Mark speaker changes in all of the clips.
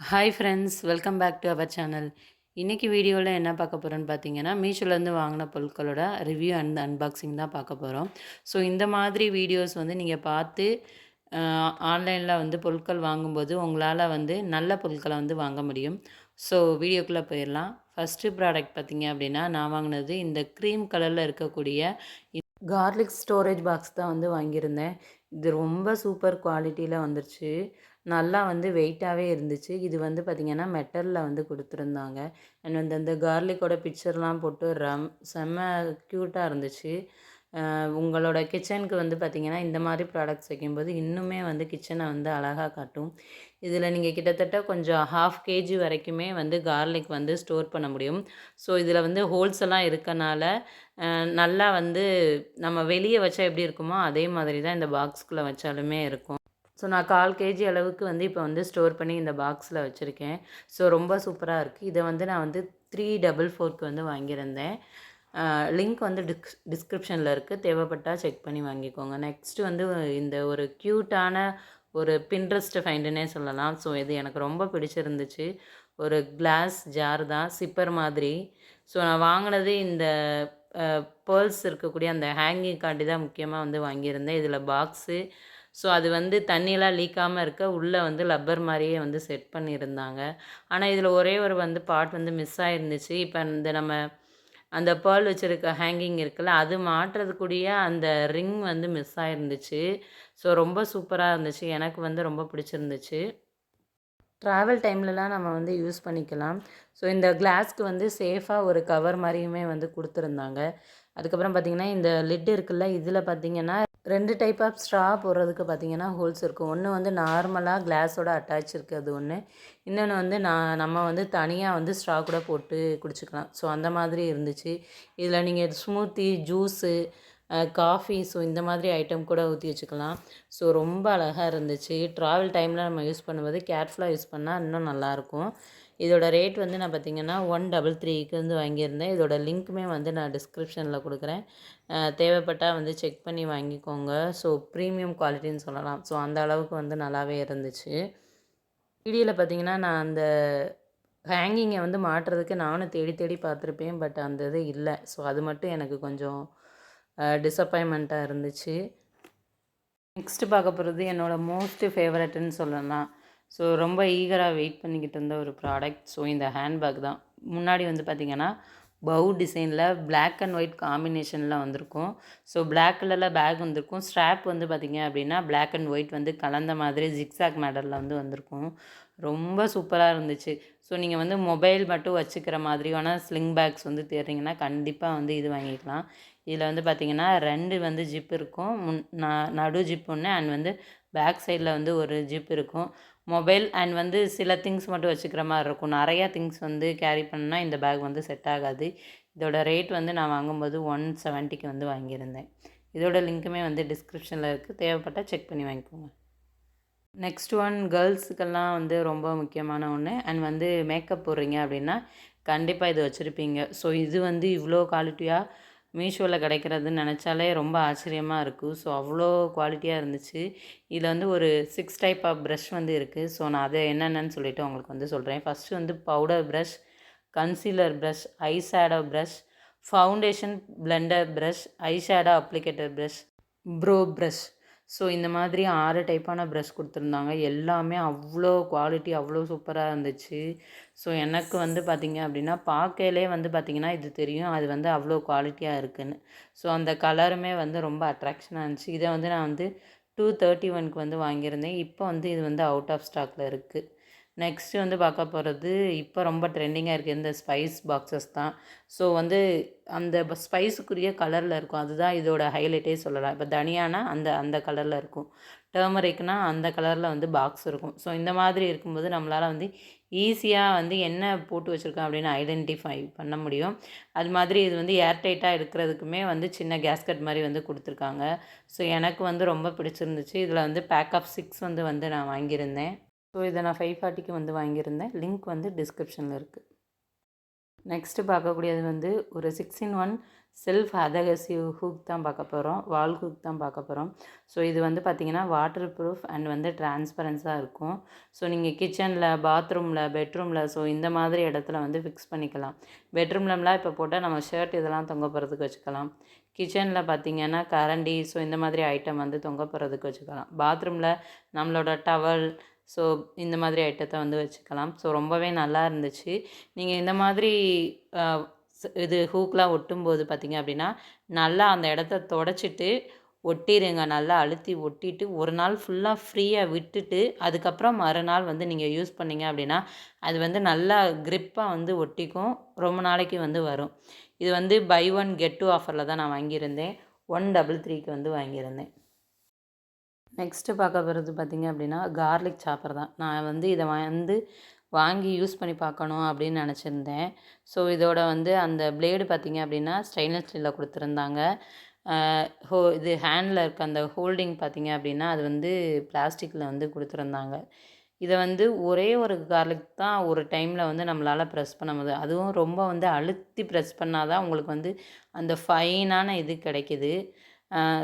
Speaker 1: Hi friends, welcome back to our channel. இன்றைக்கி வீடியோவில் என்ன பார்க்க போகிறோன்னு பார்த்தீங்கன்னா, மீஷோலேருந்து வாங்கின பொருட்களோட ரிவ்யூ அண்ட் அன்பாக்சிங் தான் பார்க்க போகிறோம். ஸோ இந்த மாதிரி வீடியோஸ் வந்து நீங்கள் பார்த்து ஆன்லைனில் வந்து பொருட்கள் வாங்கும்போது உங்களால் வந்து நல்ல பொருட்களை வந்து வாங்க முடியும். ஸோ வீடியோக்குள்ளே போயிடலாம். ஃபஸ்ட்டு ப்ராடக்ட் பார்த்தீங்க அப்படின்னா, நான் வாங்கினது இந்த க்ரீம் கலரில் இருக்கக்கூடிய கார்லிக் ஸ்டோரேஜ் பாக்ஸ் தான் வந்து வாங்கியிருந்தேன். இது ரொம்ப சூப்பர் குவாலிட்டியில் வந்துருச்சு. நல்லா வந்து வெயிட்டாகவே இருந்துச்சு. இது வந்து பார்த்திங்கன்னா மெட்டலில் வந்து கொடுத்துருந்தாங்க. அண்ட் வந்து அந்த கார்லிக்கோட பிக்சர்லாம் போட்டு செம்ம க்யூட்டாக இருந்துச்சு. உங்களோட கிச்சனுக்கு வந்து பார்த்திங்கன்னா இந்த மாதிரி ப்ராடக்ட்ஸ் வைக்கும்போது இன்னுமே வந்து கிச்சனை வந்து அழகாக காட்டும். இதில் நீங்கள் கிட்டத்தட்ட கொஞ்சம் 1/2 கேஜி வரைக்குமே வந்து கார்லிக் வந்து ஸ்டோர் பண்ண முடியும். ஸோ இதில் வந்து ஹோல்ஸ் எல்லாம் இருக்கனால நல்லா வந்து நம்ம வெளியே வச்சா எப்படி இருக்குமோ அதே மாதிரி தான் இந்த பாக்ஸ்குள்ளே வச்சாலுமே இருக்கும். ஸோ நான் 1/4 கேஜி அளவுக்கு வந்து இப்போ வந்து ஸ்டோர் பண்ணி இந்த பாக்ஸில் வச்சுருக்கேன். ஸோ ரொம்ப சூப்பராக இருக்குது. இதை வந்து நான் வந்து 344க்கு வந்து வாங்கியிருந்தேன். லிங்க் வந்து டிஸ்கிரிப்ஷனில் இருக்குது. தேவைப்பட்டால் செக் பண்ணி வாங்கிக்கோங்க. நெக்ஸ்ட்டு வந்து இந்த ஒரு க்யூட்டான ஒரு பின்ட்ரெஸ்ட் ஃபைண்டுன்னே சொல்லலாம். ஸோ இது எனக்கு ரொம்ப பிடிச்சிருந்துச்சு. ஒரு கிளாஸ் ஜார் தான், சிப்பர் மாதிரி. ஸோ நான் வாங்கினது இந்த பேர்ல்ஸ் இருக்கக்கூடிய அந்த ஹேங்கிங்காண்டி தான் முக்கியமாக வந்து வாங்கியிருந்தேன். இதில் பாக்ஸு, ஸோ அது வந்து தண்ணியெலாம் லீக்காமல் இருக்க உள்ளே வந்து லப்பர் மாதிரியே வந்து செட் பண்ணியிருந்தாங்க. ஆனால் இதில் ஒரே ஒரு வந்து பார்ட் வந்து மிஸ் ஆகிருந்துச்சு. இப்போ இந்த நம்ம அந்த பேர்ல் வச்சுருக்க ஹேங்கிங் இருக்குல்ல, அது மாட்டுறதுக்கூடிய அந்த ரிங் வந்து மிஸ் ஆகிருந்துச்சு. ஸோ ரொம்ப சூப்பராக இருந்துச்சு. எனக்கு வந்து ரொம்ப பிடிச்சிருந்துச்சு. ட்ராவல் டைம்லலாம் நம்ம வந்து யூஸ் பண்ணிக்கலாம். ஸோ இந்த கிளாஸ்க்கு வந்து சேஃபாக ஒரு கவர் மாதிரியுமே வந்து கொடுத்துருந்தாங்க. அதுக்கப்புறம் பார்த்திங்கன்னா இந்த லிட் இருக்குல்ல, இதில் பார்த்திங்கன்னா 2 டைப் ஆஃப் ஸ்ட்ரா போடுறதுக்கு பார்த்திங்கன்னா ஹோல்ஸ் இருக்கும். ஒன்று வந்து நார்மலாக கிளாஸோட அட்டாச் இருக்குது ஒன்று. இன்னொன்று வந்து நம்ம வந்து தனியாக வந்து ஸ்ட்ரா கூட போட்டு குடிச்சிக்கலாம். ஸோ அந்த மாதிரி இருந்துச்சு. இதில் நீங்கள் ஸ்மூத்தி, ஜூஸு, காஃபி, ஸோ இந்த மாதிரி ஐட்டம் கூட ஊற்றி வச்சுக்கலாம். ஸோ ரொம்ப அழகாக இருந்துச்சு. ட்ராவல் டைமில் நம்ம யூஸ் பண்ணும்போது கேர்ஃபுல்லாக யூஸ் பண்ணால் இன்னும் நல்லாயிருக்கும். இதோட ரேட் வந்து நான் பார்த்திங்கன்னா 133க்கு வந்து வாங்கியிருந்தேன். இதோட லிங்க்குமே வந்து நான் டிஸ்கிரிப்ஷனில் கொடுக்குறேன். தேவைப்பட்டால் வந்து செக் பண்ணி வாங்கிக்கோங்க. ஸோ ப்ரீமியம் குவாலிட்டின்னு சொல்லலாம். ஸோ அந்த அளவுக்கு வந்து நல்லாவே இருந்துச்சு. வீடியோவில் பார்த்திங்கன்னா நான் அந்த ஹேங்கிங்கை வந்து மாட்டுறதுக்கு நானும் தேடி தேடி பார்த்துருப்பேன். பட் அந்த இது இல்லை. ஸோ அது மட்டும் எனக்கு கொஞ்சம் டிசப்பாயின்மெண்ட்டாக இருந்துச்சு. நெக்ஸ்ட்டு பார்க்க போகிறது என்னோடய மோஸ்ட் ஃபேவரட்டுன்னு சொல்லலாம். ஸோ ரொம்ப ஈகராக வெயிட் பண்ணிக்கிட்டு இருந்த ஒரு ப்ராடக்ட். ஸோ இந்த ஹேண்ட்பேக் தான். முன்னாடி வந்து பார்த்திங்கன்னா பவு டிசைனில் பிளாக் அண்ட் ஒயிட் காம்பினேஷனில் வந்திருக்கும். ஸோ பிளாக் கலரில் பேக் வந்திருக்கும். ஸ்ட்ராப் வந்து பார்த்திங்க அப்படின்னா பிளாக் அண்ட் ஒயிட் வந்து கலந்த மாதிரி ஜிக்ஸாக் மேடலில் வந்து வந்திருக்கும். ரொம்ப சூப்பராக இருந்துச்சு. ஸோ நீங்கள் வந்து மொபைல் மட்டும் வச்சுக்கிற மாதிரியான ஸ்லிங் பேக்ஸ் வந்து தேடுறீங்கன்னா கண்டிப்பாக வந்து இது வாங்கிக்கலாம். இதில் வந்து பார்த்திங்கன்னா 2 வந்து ஜிப் இருக்கும். நடு ஜிப் ஒன்று அண்ட் வந்து பேக் சைடில் வந்து ஒரு ஜிப் இருக்கும். மொபைல் அண்ட் வந்து சில திங்ஸ் மட்டும் வச்சுக்கிற மாதிரி இருக்கும். நிறையா திங்ஸ் வந்து கேரி பண்ணால் இந்த பேக் வந்து செட் ஆகாது. இதோட ரேட் வந்து நான் வாங்கும்போது 170க்கு வந்து வாங்கியிருந்தேன். இதோட லிங்க்குமே வந்து டிஸ்கிரிப்ஷனில் இருக்குது. தேவைப்பட்டால் செக் பண்ணி வாங்கிக்கோங்க. நெக்ஸ்ட் ஒன் கேர்ள்ஸுக்கெல்லாம் வந்து ரொம்ப முக்கியமான ஒன்று. அண்ட் வந்து மேக்கப் போடுறீங்க அப்படின்னா கண்டிப்பாக இது வச்சுருப்பீங்க. ஸோ இது வந்து இவ்வளோ குவாலிட்டியாக மீஷோவில் கிடைக்கிறதுன்னு நினச்சாலே ரொம்ப ஆச்சரியமாக இருக்குது. ஸோ அவ்வளோ குவாலிட்டியாக இருந்துச்சு. இதில் வந்து ஒரு 6 டைப் ஆஃப் ப்ரஷ் வந்து இருக்குது. ஸோ நான் அதை என்னென்னு சொல்லிவிட்டு உங்களுக்கு வந்து சொல்கிறேன். ஃபஸ்ட்டு வந்து powder brush, concealer brush, eye shadow brush, foundation Blender brush, eye shadow applicator brush, bro brush. So இந்த மாதிரி 6 டைப்பான ப்ரஷ் கொடுத்துருந்தாங்க. எல்லாமே அவ்வளோ குவாலிட்டி அவ்வளோ சூப்பராக இருந்துச்சு. ஸோ எனக்கு வந்து பார்த்திங்க அப்படின்னா பார்க்கையிலே வந்து பார்த்திங்கன்னா இது தெரியும் அது வந்து அவ்வளோ குவாலிட்டியாக இருக்குதுன்னு. ஸோ அந்த கலருமே வந்து ரொம்ப அட்ராக்ஷனாக இருந்துச்சு. இதை வந்து நான் வந்து 231க்கு வந்து வாங்கியிருந்தேன். இப்போ வந்து இது வந்து அவுட் ஆஃப் ஸ்டாக்கில் இருக்குது. நெக்ஸ்ட்டு வந்து பார்க்க போகிறது இப்போ ரொம்ப ட்ரெண்டிங்காக இருக்குது இந்த ஸ்பைஸ் பாக்ஸஸ் தான். ஸோ வந்து அந்த ஸ்பைஸுக்குரிய கலரில் இருக்கும். அதுதான் இதோட ஹைலைட்டே சொல்லலாம். இப்போ தனியானா அந்த அந்த கலரில் இருக்கும். டர்மரிக்னா அந்த கலரில் வந்து பாக்ஸ் இருக்கும். ஸோ இந்த மாதிரி இருக்கும்போது நம்மளால் வந்து ஈஸியாக வந்து என்ன போட்டு வச்சுருக்கோம் அப்படின்னு ஐடென்டிஃபை பண்ண முடியும். அது மாதிரி இது வந்து ஏர்டைட்டாக இருக்கிறதுக்குமே வந்து சின்ன கேஸ்கட் மாதிரி வந்து கொடுத்துருக்காங்க. ஸோ எனக்கு வந்து ரொம்ப பிடிச்சிருந்துச்சு. இதில் வந்து பேக் ஆஃப் 6 வந்து நான் வாங்கியிருந்தேன். ஸோ இதை நான் 540க்கு வந்து வாங்கியிருந்தேன். லிங்க் வந்து டிஸ்கிரிப்ஷனில் இருக்குது. நெக்ஸ்ட்டு பார்க்கக்கூடியது வந்து ஒரு 6 in 1 செல்ஃப் அதகசிவ் ஹூக் தான் பார்க்க போகிறோம். வால் ஹூக் தான் பார்க்க போகிறோம். ஸோ இது வந்து பார்த்திங்கன்னா வாட்டர் ப்ரூஃப் அண்ட் வந்து டிரான்ஸ்பரன்ஸாக இருக்கும். ஸோ நீங்கள் கிச்சனில், பாத்ரூமில், பெட்ரூமில் ஸோ இந்த மாதிரி இடத்துல வந்து ஃபிக்ஸ் பண்ணிக்கலாம். பெட்ரூம்லலாம் இப்போ போட்டால் நம்ம ஷர்ட் இதெல்லாம் தொங்க போகிறதுக்கு வச்சுக்கலாம். கிச்சனில் பார்த்திங்கன்னா கரண்டி ஸோ இந்த மாதிரி ஐட்டம் வந்து தொங்க போகிறதுக்கு வச்சுக்கலாம். பாத்ரூமில் நம்மளோட டவல் ஸோ இந்த மாதிரி ஐட்டத்தை வந்து வச்சுக்கலாம். ஸோ ரொம்பவே நல்லா இருந்துச்சு. நீங்கள் இந்த மாதிரி இது ஹூக்லாம் ஒட்டும்போது பார்த்திங்க அப்படின்னா நல்லா அந்த இடத்த தொடச்சிட்டு ஒட்டிடுங்க. நல்லா அழுத்தி ஒட்டிட்டு ஒரு நாள் ஃபுல்லாக ஃப்ரீயாக விட்டுட்டு அதுக்கப்புறம் மறுநாள் வந்து நீங்கள் யூஸ் பண்ணிங்க அப்படின்னா அது வந்து நல்லா க்ரிப்பாக வந்து ஒட்டிக்கும். ரொம்ப நாளைக்கு வந்து வரும். இது வந்து பை 1 கெட் 2 ஆஃபரில் தான் நான் வாங்கியிருந்தேன். 133க்கு வந்து வாங்கியிருந்தேன். நெக்ஸ்ட்டு பார்க்க போகிறது பார்த்திங்க அப்படின்னா கார்லிக் சாப்பர் தான். நான் வந்து இதை வாங்கி யூஸ் பண்ணி பார்க்கணும் அப்படின்னு நினச்சிருந்தேன். ஸோ இதோட வந்து அந்த பிளேடு பார்த்திங்க அப்படின்னா ஸ்டெயின்லெஸ் ஸ்டீலில் கொடுத்துருந்தாங்க. இது ஹேண்டில் இருக்க அந்த ஹோல்டிங் பார்த்திங்க அப்படின்னா அது வந்து பிளாஸ்டிக்கில் வந்து கொடுத்துருந்தாங்க. இதை வந்து ஒரே ஒரு கார்லிக் தான் ஒரு டைமில் வந்து நம்மளால் ப்ரெஸ் பண்ண முடியுது. அதுவும் ரொம்ப வந்து அழுத்தி ப்ரெஸ் பண்ணால் தான் உங்களுக்கு வந்து அந்த ஃபைனான இது கிடைக்கிது.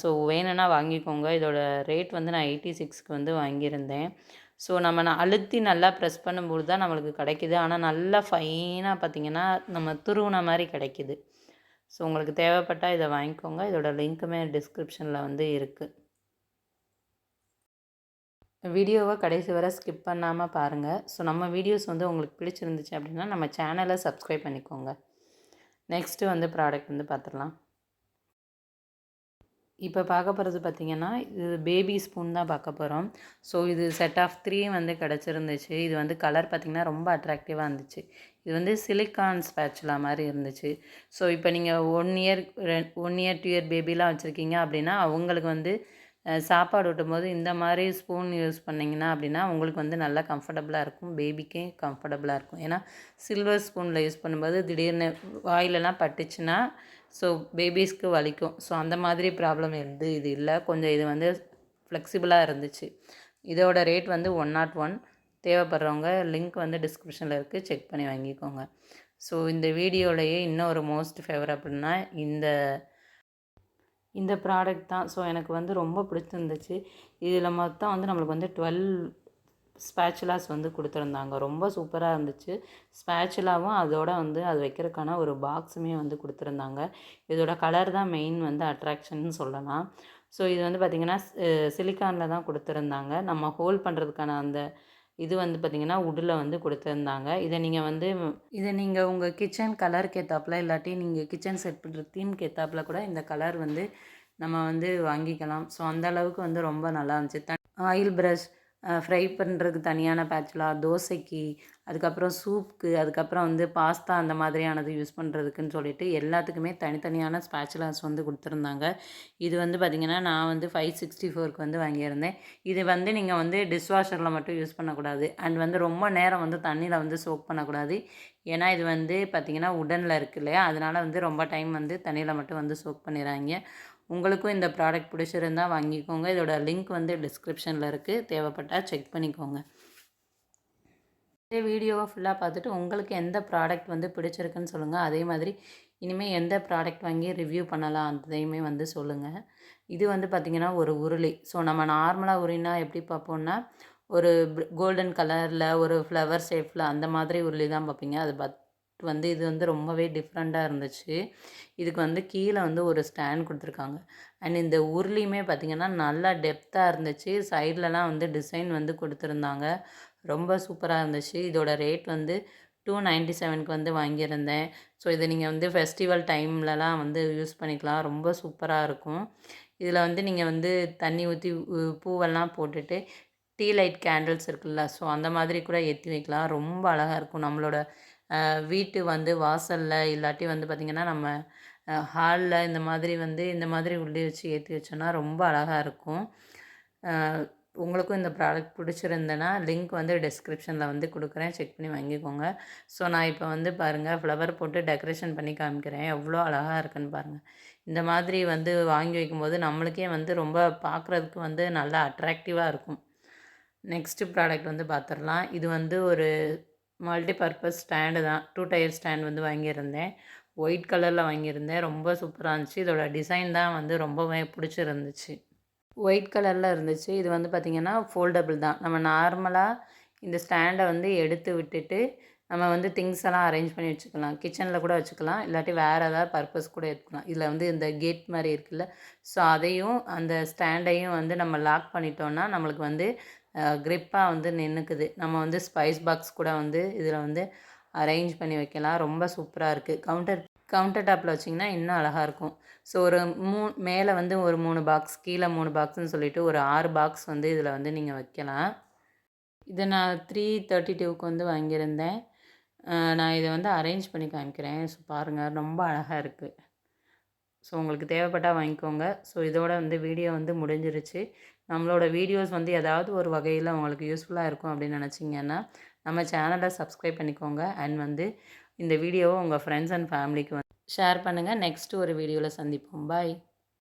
Speaker 1: ஸோ வேணும்னா வாங்கிக்கோங்க. இதோட ரேட் வந்து நான் 86க்கு வந்து வாங்கியிருந்தேன். ஸோ நான் அழுத்தி நல்லா ப்ரெஸ் பண்ணும்போது தான் நம்மளுக்கு கிடைக்கிது. ஆனால் நல்லா ஃபைனாக பார்த்திங்கன்னா நம்ம துருவுன மாதிரி கிடைக்கிது. ஸோ உங்களுக்கு தேவைப்பட்டால் இதை வாங்கிக்கோங்க. இதோட லிங்க்குமே டிஸ்கிரிப்ஷனில் வந்து இருக்குது. வீடியோவை கடைசி வரை ஸ்கிப் பண்ணாமல் பாருங்கள். ஸோ நம்ம வீடியோஸ் வந்து உங்களுக்கு பிடிச்சிருந்துச்சு அப்படின்னா நம்ம சேனலை சப்ஸ்கிரைப் பண்ணிக்கோங்க. நெக்ஸ்ட்டு வந்து ப்ராடக்ட் வந்து பார்த்துடலாம். இப்போ பார்க்க போகிறது பார்த்திங்கன்னா இது பேபி ஸ்பூன் தான் பார்க்க போகிறோம். ஸோ இது செட் ஆஃப் 3 வந்து கிடச்சிருந்துச்சு. இது வந்து கலர் பார்த்திங்கன்னா ரொம்ப அட்ராக்டிவாக இருந்துச்சு. இது வந்து சிலிக்கான் ஸ்பேச்சுலா மாதிரி இருந்துச்சு. ஸோ இப்போ நீங்கள் 1 இயர் 1 இயர் 2 இயர் பேபிலாம் வச்சுருக்கீங்க அப்படின்னா அவங்களுக்கு வந்து சாப்பாடு ஊட்டும்போது இந்த மாதிரி ஸ்பூன் யூஸ் பண்ணிங்கன்னா அப்படின்னா உங்களுக்கு வந்து நல்லா கம்ஃபர்டபுளாக இருக்கும். பேபிக்கே கம்ஃபர்டபுளாக இருக்கும். ஏன்னா சில்வர் ஸ்பூனில் யூஸ் பண்ணும்போது திடீர்னு வாயிலெலாம் பட்டுச்சுன்னா ஸோ பேபிஸ்க்கு வலிக்கும். ஸோ அந்த மாதிரி ப்ராப்ளம் இது இல்லை. கொஞ்சம் இது வந்து ஃப்ளெக்சிபிளாக இருந்துச்சு. இதோட ரேட் வந்து 101. தேவைப்படுறவங்க லிங்க் வந்து டிஸ்கிரிப்ஷனில் இருக்குது. செக் பண்ணி வாங்கிக்கோங்க. ஸோ இந்த வீடியோலையே இன்னும் ஒரு மோஸ்ட் ஃபேவரபிள்னா இந்த ப்ராடக்ட் தான். ஸோ எனக்கு வந்து ரொம்ப பிடிச்சிருந்துச்சு. இதில் மொத்தம் வந்து நம்மளுக்கு வந்து 12 ஸ்பேச்சுலாஸ் வந்து கொடுத்துருந்தாங்க. ரொம்ப சூப்பராக இருந்துச்சு. ஸ்பேச்சுலாவும் அதோட வந்து அது வைக்கிறதுக்கான ஒரு பாக்ஸுமே வந்து கொடுத்துருந்தாங்க. இதோட கலர் தான் மெயின் வந்து அட்ராக்ஷன்னு சொல்லலாம். ஸோ இது வந்து பார்த்திங்கன்னா சிலிக்கானில் தான் கொடுத்துருந்தாங்க. நம்ம ஹோல்ட் பண்ணுறதுக்கான அந்த இது வந்து பார்த்திங்கன்னா வுட்டில் வந்து கொடுத்துருந்தாங்க. இதை நீங்கள் உங்கள் கிச்சன் கலருக்கு ஏற்றாப்புல இல்லாட்டி நீங்கள் கிச்சன் செட் பண்ணுற தீம்க்கு ஏற்றாப்புல கூட இந்த கலர் வந்து நம்ம வந்து வாங்கிக்கலாம். ஸோ அந்த அளவுக்கு வந்து ரொம்ப நல்லா இருந்துச்சு. ஆயில் ப்ரஷ், ஃப்ரை பண்ணுறதுக்கு தனியான பேட்சுலா, தோசைக்கு, அதுக்கப்புறம் சூப்புக்கு, அதுக்கப்புறம் வந்து பாஸ்தா அந்த மாதிரியானது யூஸ் பண்ணுறதுக்குன்னு சொல்லிட்டு எல்லாத்துக்குமே தனித்தனியான ஸ்பேச்சுலாஸ் வந்து கொடுத்துருந்தாங்க. இது வந்து பார்த்திங்கன்னா நான் வந்து 564க்கு வந்து வாங்கியிருந்தேன். இது வந்து நீங்கள் வந்து டிஷ்வாஷரில் மட்டும் யூஸ் பண்ணக்கூடாது. அண்ட் வந்து ரொம்ப நேரம் வந்து தண்ணியில் வந்து சோக் பண்ணக்கூடாது. ஏன்னா இது வந்து பார்த்திங்கன்னா உடனில் இருக்குது இல்லையா, அதனால் வந்து ரொம்ப டைம் வந்து தண்ணியில் மட்டும் வந்து சோக் பண்ணிடுறாங்க. உங்களுக்கும் இந்த ப்ராடக்ட் பிடிச்சிருந்தால் வாங்கிக்கோங்க. இதோட லிங்க் வந்து டிஸ்கிரிப்ஷனில் இருக்குது. தேவைப்பட்டால் செக் பண்ணிக்கோங்க. இந்த வீடியோவை ஃபுல்லாக பார்த்துட்டு உங்களுக்கு எந்த ப்ராடக்ட் வந்து பிடிச்சிருக்குன்னு சொல்லுங்கள். அதே மாதிரி இனிமேல் எந்த ப்ராடக்ட் வாங்கி ரிவ்யூ பண்ணலாம் அதையுமே வந்து சொல்லுங்கள். இது வந்து பார்த்திங்கன்னா ஒரு உருளி. ஸோ நம்ம நார்மலாக உருளினா எப்படி பார்ப்போம்னா ஒரு கோல்டன் கலரில் ஒரு ஃப்ளவர் ஷேப்பில் அந்த மாதிரி உருளி தான் பார்ப்பீங்க. அது வந்து இது வந்து ரொம்பவே டிஃப்ரெண்ட்டாக இருந்துச்சு. இதுக்கு வந்து கீழே வந்து ஒரு ஸ்டாண்ட் கொடுத்துருக்காங்க. அண்ட் இந்த உருளியுமே பார்த்திங்கன்னா நல்லா டெப்த்தாக இருந்துச்சு. சைட்லலாம் வந்து டிசைன் வந்து கொடுத்துருந்தாங்க. ரொம்ப சூப்பராக இருந்துச்சு. இதோட ரேட் வந்து 297க்கு வந்து வாங்கியிருந்தேன். ஸோ இதை நீங்கள் வந்து ஃபெஸ்டிவல் டைம்லலாம் வந்து யூஸ் பண்ணிக்கலாம். ரொம்ப சூப்பராக இருக்கும். இதில் வந்து நீங்கள் வந்து தண்ணி ஊற்றி பூவெல்லாம் போட்டுட்டு டீ லைட் கேண்டில்ஸ் இருக்குல்ல, ஸோ அந்த மாதிரி கூட ஏற்றி வைக்கலாம். ரொம்ப அழகாக இருக்கும். நம்மளோட வீட்டு வந்து வாசலில் இல்லாட்டி வந்து பார்த்திங்கன்னா நம்ம ஹாலில் இந்த மாதிரி உள்ளே வச்சு ஏற்றி வச்சோன்னா ரொம்ப அழகாக இருக்கும். உங்களுக்கும் இந்த ப்ராடக்ட் பிடிச்சிருந்தேன்னா லிங்க் வந்து டிஸ்கிரிப்ஷனில் வந்து கொடுக்குறேன். செக் பண்ணி வாங்கிக்கோங்க. ஸோ நான் இப்போ வந்து பாருங்கள் ஃப்ளவர் போட்டு டெக்கரேஷன் பண்ணி காமிக்கிறேன். எவ்வளோ அழகாக இருக்குன்னு பாருங்கள். இந்த மாதிரி வந்து வாங்கி வைக்கும்போது நம்மளுக்கே வந்து ரொம்ப பார்க்குறதுக்கு வந்து நல்லா அட்ராக்டிவாக இருக்கும். நெக்ஸ்ட்டு ப்ராடக்ட் வந்து பார்த்துடலாம். இது வந்து ஒரு மல்டி பர்பஸ் ஸ்டாண்டு தான். 2 டயர் ஸ்டாண்ட் வந்து வாங்கியிருந்தேன். ஒயிட் கலரில் வாங்கியிருந்தேன். ரொம்ப சூப்பராக இருந்துச்சு. இதோட டிசைன் தான் வந்து ரொம்பவே பிடிச்சிருந்துச்சு. ஒயிட் கலரில் இருந்துச்சு. இது வந்து பார்த்திங்கன்னா ஃபோல்டபுள் தான். நம்ம நார்மலாக இந்த ஸ்டாண்டை வந்து எடுத்து விட்டுட்டு நம்ம வந்து திங்ஸ் எல்லாம் அரேஞ்ச் பண்ணி வச்சுக்கலாம். கிச்சனில் கூட வச்சுக்கலாம். இல்லாட்டி வேறு ஏதாவது பர்பஸ் கூட எடுத்துக்கலாம். இதில் வந்து இந்த கேட் மாதிரி இருக்குல்ல, ஸோ அதையும் அந்த ஸ்டாண்டையும் வந்து நம்ம லாக் பண்ணிட்டோம்னா நம்மளுக்கு வந்து க்ரிப்பாக வந்து நின்றுக்குது. நம்ம வந்து ஸ்பைஸ் பாக்ஸ் கூட வந்து இதில் வந்து அரேஞ்ச் பண்ணி வைக்கலாம். ரொம்ப சூப்பராக இருக்குது. கவுண்டர் டாப்பில் வச்சிங்கன்னா இன்னும் அழகாக இருக்கும். ஸோ ஒரு மேலே வந்து ஒரு 3 பாக்ஸ், கீழே 3 பாக்ஸ்ன்னு சொல்லிட்டு ஒரு 6 பாக்ஸ் வந்து இதில் வந்து நீங்கள் வைக்கலாம். இதை நான் 332க்கு வந்து வாங்கியிருந்தேன். நான் இதை வந்து அரேஞ்ச் பண்ணி காமிக்கிறேன். ஸோ பாருங்கள், ரொம்ப அழகாக இருக்குது. ஸோ உங்களுக்கு தேவைப்பட்டால் வாங்கிக்கோங்க. ஸோ இதோட வந்து வீடியோ வந்து முடிஞ்சிருச்சு. நம்மளோட வீடியோஸ் வந்து ஏதாவது ஒரு வகையில் உங்களுக்கு யூஸ்ஃபுல்லாக இருக்கும் அப்படின்னு நினச்சிங்கன்னா நம்ம சேனலை சப்ஸ்கிரைப் பண்ணிக்கோங்க. அண்ட் வந்து இந்த வீடியோவை உங்கள் ஃப்ரெண்ட்ஸ் அண்ட் ஃபேமிலிக்கு வந்து ஷேர் பண்ணுங்கள். நெக்ஸ்ட்டு ஒரு வீடியோவில் சந்திப்போம். பாய்.